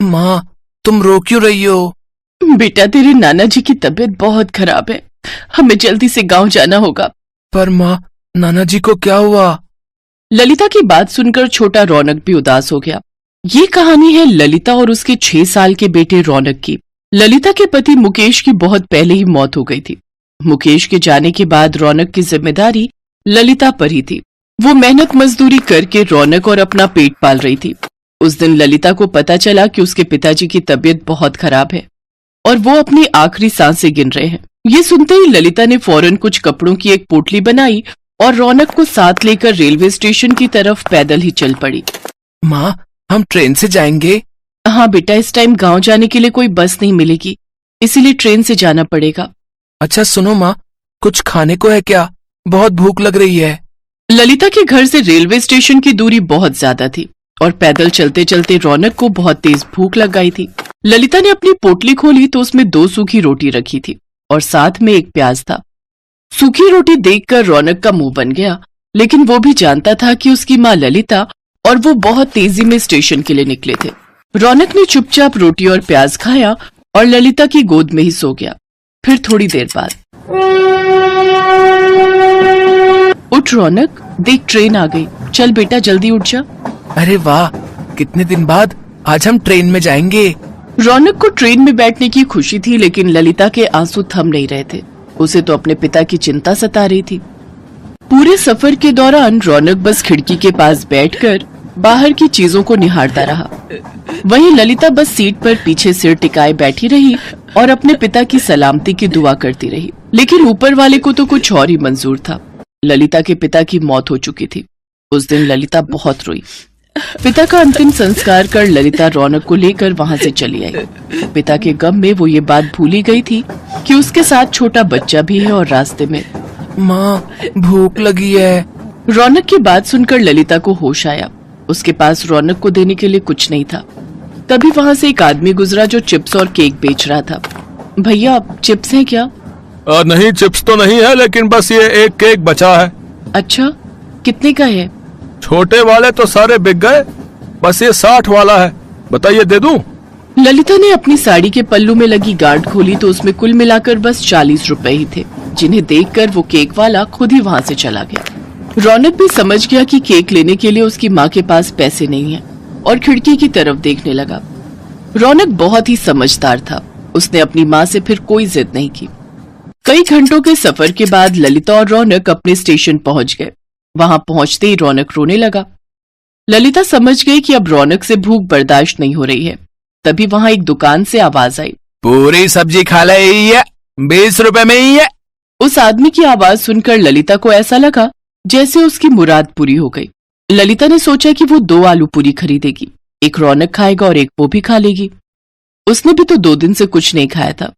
माँ, तुम रो क्यों रही हो? बेटा, तेरे नाना जी की तबीयत बहुत खराब है, हमें जल्दी से गांव जाना होगा। पर माँ, नाना जी को क्या हुआ? ललिता की बात सुनकर छोटा रौनक भी उदास हो गया। ये कहानी है ललिता और उसके 6 साल के बेटे रौनक की। ललिता के पति मुकेश की बहुत पहले ही मौत हो गई थी। मुकेश के जाने के बाद रौनक की जिम्मेदारी ललिता पर ही थी। वो मेहनत मजदूरी करके रौनक और अपना पेट पाल रही थी। उस दिन ललिता को पता चला कि उसके पिताजी की तबीयत बहुत खराब है और वो अपनी आखिरी सांसें गिन रहे हैं। ये सुनते ही ललिता ने फौरन कुछ कपड़ों की एक पोटली बनाई और रौनक को साथ लेकर रेलवे स्टेशन की तरफ पैदल ही चल पड़ी। माँ, हम ट्रेन से जाएंगे? हाँ बेटा, इस टाइम गांव जाने के लिए कोई बस नहीं मिलेगी, इसीलिए ट्रेन से जाना पड़ेगा। अच्छा सुनो माँ, कुछ खाने को है क्या? बहुत भूख लग रही है। ललिता के घर से रेलवे स्टेशन की दूरी बहुत ज्यादा थी और पैदल चलते चलते रौनक को बहुत तेज भूख लग गई थी। ललिता ने अपनी पोटली खोली तो उसमें 2 सूखी रोटी रखी थी और साथ में एक प्याज था। सूखी रोटी देखकर रौनक का मुंह बन गया, लेकिन वो भी जानता था कि उसकी माँ ललिता और वो बहुत तेजी में स्टेशन के लिए निकले थे। रौनक ने चुपचाप रोटी और प्याज खाया और ललिता की गोद में ही सो गया। फिर थोड़ी देर बाद, उठ रौनक, देख ट्रेन आ गई, चल बेटा जल्दी उठ जा। अरे वाह, कितने दिन बाद आज हम ट्रेन में जाएंगे। रौनक को ट्रेन में बैठने की खुशी थी, लेकिन ललिता के आंसू थम नहीं रहे थे। उसे तो अपने पिता की चिंता सता रही थी। पूरे सफर के दौरान रौनक बस खिड़की के पास बैठकर बाहर की चीजों को निहारता रहा। वहीं ललिता बस सीट पर पीछे सिर टिकाए बैठी रही और अपने पिता की सलामती की दुआ करती रही। लेकिन ऊपर वाले को तो कुछ और ही मंजूर था। ललिता के पिता की मौत हो चुकी थी। उस दिन ललिता बहुत रोई। पिता का अंतिम संस्कार कर ललिता रौनक को लेकर वहां से चली आई। पिता के गम में वो ये बात भूल ही गई थी कि उसके साथ छोटा बच्चा भी है और रास्ते में। माँ, भूख लगी है। रौनक की बात सुनकर ललिता को होश आया। उसके पास रौनक को देने के लिए कुछ नहीं था। तभी वहां से एक आदमी गुजरा जो चिप्स और केक बेच रहा था। भैया, चिप्स हैं क्या? नहीं, चिप्स तो नहीं है, लेकिन बस ये एक केक बचा है। अच्छा, कितने का है? छोटे वाले तो सारे बिक गए, बस ये 60 वाला है, बताइए दे दूं? ललिता ने अपनी साड़ी के पल्लू में लगी गांठ खोली तो उसमें कुल मिलाकर बस 40 रुपए ही थे, जिन्हें देखकर वो केक वाला खुद ही वहां से चला गया। रौनक भी समझ गया कि केक लेने के लिए उसकी माँ के पास पैसे नहीं है और खिड़की की तरफ देखने लगा। रौनक बहुत ही समझदार था। उसने अपनी माँ से फिर कोई जिद नहीं की। कई घंटों के सफर के बाद ललिता और रौनक अपने स्टेशन पहुंच गए। वहां पहुंचते ही रौनक रोने लगा। ललिता समझ गई कि अब रौनक से भूख बर्दाश्त नहीं हो रही है। तभी वहां एक दुकान से आवाज आई, पूरी सब्जी खा ली है, 20 रुपए में ही है। उस आदमी की आवाज सुनकर ललिता को ऐसा लगा जैसे उसकी मुराद पूरी हो गई। ललिता ने सोचा कि वो 2 आलू पूरी खरीदेगी, एक रौनक खाएगा और एक वो भी खा लेगी। उसने भी तो 2 दिन से कुछ नहीं खाया था।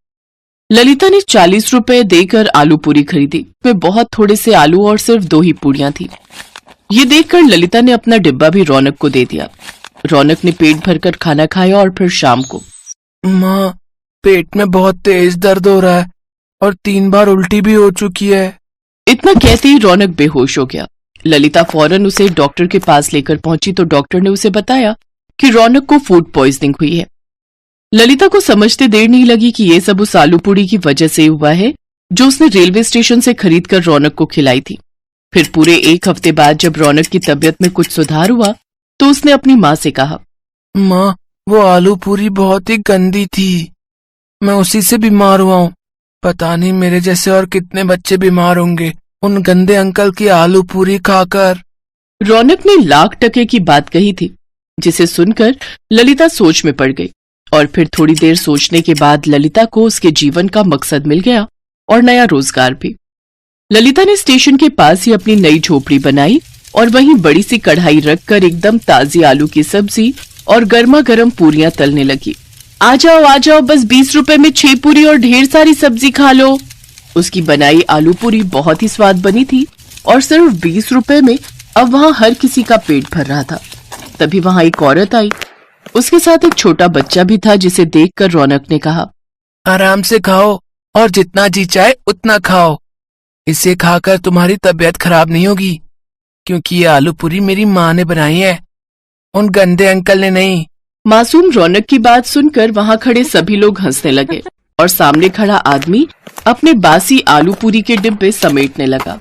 ललिता ने 40 रुपए देकर आलू पूरी खरीदी। वे बहुत थोड़े से आलू और सिर्फ 2 ही पूरियां थी। ये देखकर ललिता ने अपना डिब्बा भी रौनक को दे दिया। रौनक ने पेट भरकर खाना खाया और फिर शाम को। माँ, पेट में बहुत तेज दर्द हो रहा है और 3 बार उल्टी भी हो चुकी है। इतना कहते ही रौनक बेहोश हो गया। ललिता फौरन उसे डॉक्टर के पास लेकर पहुंची तो डॉक्टर ने उसे बताया कि रौनक को फूड पॉइजनिंग हुई है। ललिता को समझते देर नहीं लगी कि ये सब उस आलू पूड़ी की वजह से हुआ है जो उसने रेलवे स्टेशन से खरीदकर रौनक को खिलाई थी। फिर पूरे 1 हफ्ते बाद जब रौनक की तबीयत में कुछ सुधार हुआ तो उसने अपनी माँ से कहा, माँ, वो आलू पूरी बहुत ही गंदी थी, मैं उसी से बीमार हुआ हूँ। पता नहीं मेरे जैसे और कितने बच्चे बीमार होंगे उन गंदे अंकल की आलू पूरी खाकर। रौनक ने लाख टके की बात कही थी, जिसे सुनकर ललिता सोच में पड़ गई। और फिर थोड़ी देर सोचने के बाद ललिता को उसके जीवन का मकसद मिल गया और नया रोजगार भी। ललिता ने स्टेशन के पास ही अपनी नई झोपड़ी बनाई और वहीं बड़ी सी कढ़ाई रखकर एकदम ताजी आलू की सब्जी और गर्मा गर्म पूरियां तलने लगी। आ जाओ, बस 20 रुपए में 6 पूरी और ढेर सारी सब्जी खा लो। उसकी बनाई आलू पूरी बहुत ही स्वाद बनी थी और सिर्फ 20 रुपए में अब वहां हर किसी का पेट भर रहा था। तभी वहां एक औरत आई। उसके साथ एक छोटा बच्चा भी था, जिसे देखकर रौनक ने कहा, आराम से खाओ और जितना जी चाहे उतना खाओ। इसे खाकर तुम्हारी तबीयत खराब नहीं होगी, क्योंकि ये आलू पूरी मेरी माँ ने बनाई है, उन गंदे अंकल ने नहीं। मासूम रौनक की बात सुनकर वहां खड़े सभी लोग हंसने लगे और सामने खड़ा आदमी अपने बासी आलू पूरी के डिब्बे समेटने लगा।